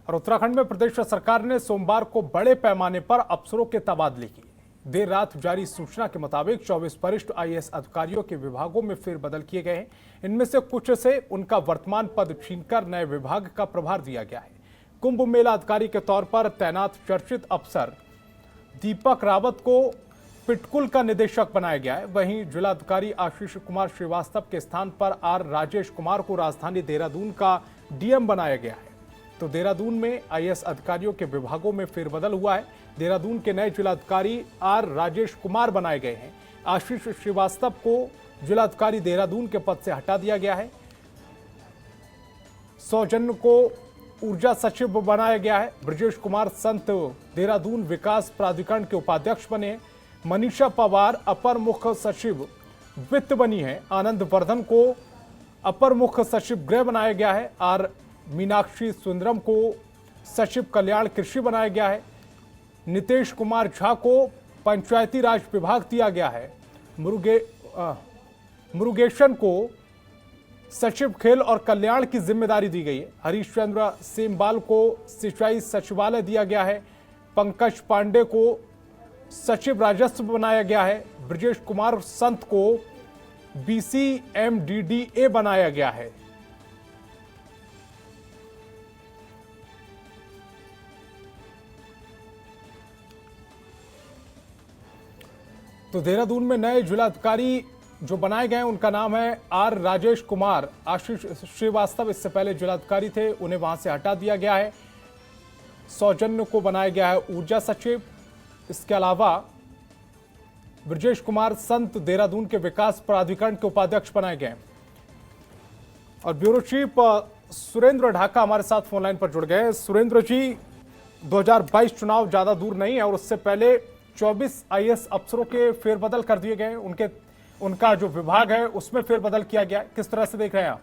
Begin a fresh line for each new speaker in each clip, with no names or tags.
और उत्तराखंड में प्रदेश सरकार ने सोमवार को बड़े पैमाने पर अफसरों के तबादले किए। देर रात जारी सूचना के मुताबिक 24 वरिष्ठ आईएएस अधिकारियों के विभागों में फेरबदल किए गए हैं। इनमें से कुछ से उनका वर्तमान पद छीनकर नए विभाग का प्रभार दिया गया है। कुंभ मेला अधिकारी के तौर पर तैनात चर्चित अफसर दीपक रावत को पिटकुल का निदेशक बनाया गया है। वहीं जिलाधिकारी आशीष कुमार श्रीवास्तव के स्थान पर आर राजेश कुमार को राजधानी देहरादून का डीएम बनाया गया है। तो देहरादून में आईएएस अधिकारियों के विभागों में फेरबदल हुआ है। देहरादून के नए जिलाधिकारी आर राजेश कुमार बनाए गए हैं। आशीष श्रीवास्तव को जिलाधिकारी देहरादून के पद से हटा दिया गया है। सौजन्य को ऊर्जा सचिव बनाया गया है। ब्रजेश कुमार संत देहरादून विकास प्राधिकरण के उपाध्यक्ष बने हैं। मनीषा पवार अपर मुख्य सचिव वित्त बनी है। आनंद वर्धन को अपर मुख्य सचिव गृह बनाया गया है। आर मीनाक्षी सुंदरम को सचिव कल्याण कृषि बनाया गया है। नितेश कुमार झा को पंचायती राज विभाग दिया गया है। मुरुगेशन को सचिव खेल और कल्याण की जिम्मेदारी दी गई है। हरीश चंद्र सेमवाल को सिंचाई सचिवालय दिया गया है। पंकज पांडे को सचिव राजस्व बनाया गया है। ब्रजेश कुमार संत को BCMDDA बनाया गया है। तो देहरादून में नए जिलाधिकारी जो बनाए गए हैं उनका नाम है आर राजेश कुमार। आशीष श्रीवास्तव इससे पहले जिलाधिकारी थे, उन्हें वहां से हटा दिया गया है। सौजन्य को बनाया गया है ऊर्जा सचिव। इसके अलावा ब्रजेश कुमार संत देहरादून के विकास प्राधिकरण के उपाध्यक्ष बनाए गए। और ब्यूरो चीफ सुरेंद्र ढाका हमारे साथ फोन लाइन पर जुड़ गए। सुरेंद्र जी, 2022 चुनाव ज्यादा दूर नहीं है और उससे पहले 24 आईएएस अफसरों के फेरबदल कर दिए गए। उनका जो विभाग है उसमें फेरबदल किया गया है। किस तरह से देख रहे हैं आप?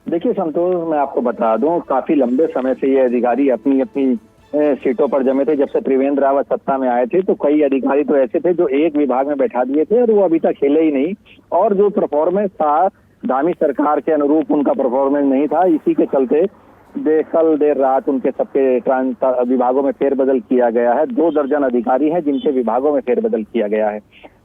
देखिए संतोष, मैं आपको बता दूं, काफी लंबे समय से ये अधिकारी अपनी अपनी सीटों पर जमे थे। जब से त्रिवेंद्र रावत सत्ता में आए थे तो कई अधिकारी तो ऐसे थे जो एक विभाग में बैठा दिए थे और वो अभी तक हिले ही नहीं। और जो परफॉर्मेंस था धामी सरकार के अनुरूप उनका परफॉर्मेंस नहीं था। इसी के चलते कल देर रात उनके सबके विभागों में फेरबदल किया गया है। 2 दर्जन अधिकारी हैं जिनके विभागों में फेरबदल किया गया है।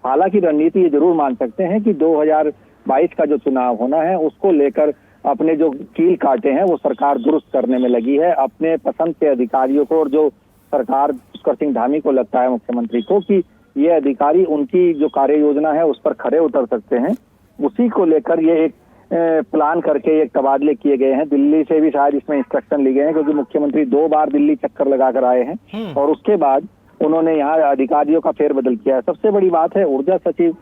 हालांकि रणनीति ये जरूर मान सकते हैं कि 2022 का जो चुनाव होना है उसको लेकर अपने जो कील काटे हैं वो सरकार दुरुस्त करने में लगी है। अपने पसंद के अधिकारियों को, और जो सरकार पुष्कर सिंह धामी को लगता है मुख्यमंत्री को कि ये अधिकारी उनकी जो कार्य योजना है उस पर खरे उतर सकते हैं, उसी को लेकर ये एक प्लान करके एक तबादले किए गए हैं। दिल्ली से भी शायद इसमें इंस्ट्रक्शन लिए गए हैं क्योंकि मुख्यमंत्री 2 बार दिल्ली चक्कर लगाकर आए हैं और उसके बाद उन्होंने यहाँ अधिकारियों का फेरबदल किया है। सबसे बड़ी बात है, ऊर्जा सचिव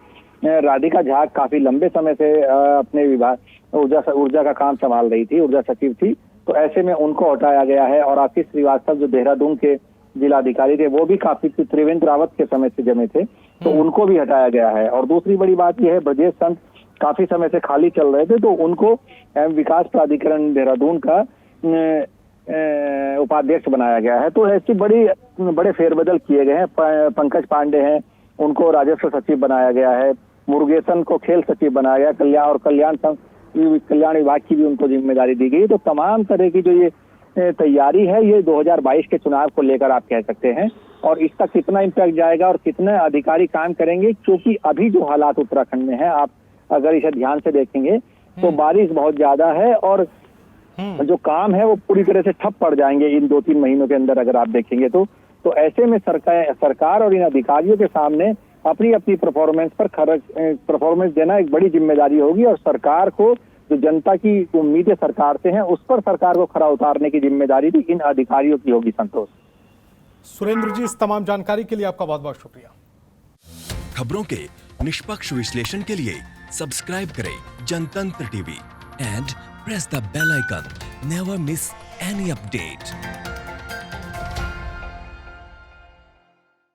राधिका झा काफी लंबे समय से अपने विभाग ऊर्जा का काम संभाल रही थी, ऊर्जा सचिव थी, तो ऐसे में उनको हटाया गया है। और आशीष श्रीवास्तव जो देहरादून के जिलाधिकारी थे वो भी काफी त्रिवेंद्र रावत के समय से जमे थे, तो उनको भी हटाया गया है। और दूसरी बड़ी बात यह है, ब्रजेश संत काफी समय से खाली चल रहे थे तो उनको विकास प्राधिकरण देहरादून का उपाध्यक्ष बनाया गया है। तो ऐसी बड़े फेरबदल किए गए हैं। पंकज पांडे हैं, उनको राजस्व सचिव बनाया गया है। मुरुगेशन को खेल सचिव बनाया गया और कल्याण विभाग की भी उनको जिम्मेदारी दी गई। तो तमाम तरह की जो ये तैयारी है ये 2022 के चुनाव को लेकर आप कह सकते हैं। और इसका कितना इम्पैक्ट जाएगा और कितने अधिकारी काम करेंगे, क्योंकि अभी जो हालात उत्तराखंड में है, आप अगर इसे ध्यान से देखेंगे तो बारिश बहुत ज्यादा है और जो काम है वो पूरी तरह से ठप पड़ जाएंगे इन 2-3 महीनों के अंदर अगर आप देखेंगे तो ऐसे में सरकार और इन अधिकारियों के सामने अपनी अपनी परफॉर्मेंस देना एक बड़ी जिम्मेदारी होगी। और सरकार को जो जनता की उम्मीदें सरकार से हैं उस पर सरकार को खरा उतारने की जिम्मेदारी भी इन अधिकारियों की होगी। संतोष।
सुरेंद्र जी, इस तमाम जानकारी के लिए आपका बहुत बहुत शुक्रिया।
खबरों के निष्पक्ष विश्लेषण के लिए सब्सक्राइब करें Janatantra TV and press the bell icon. Never miss any update.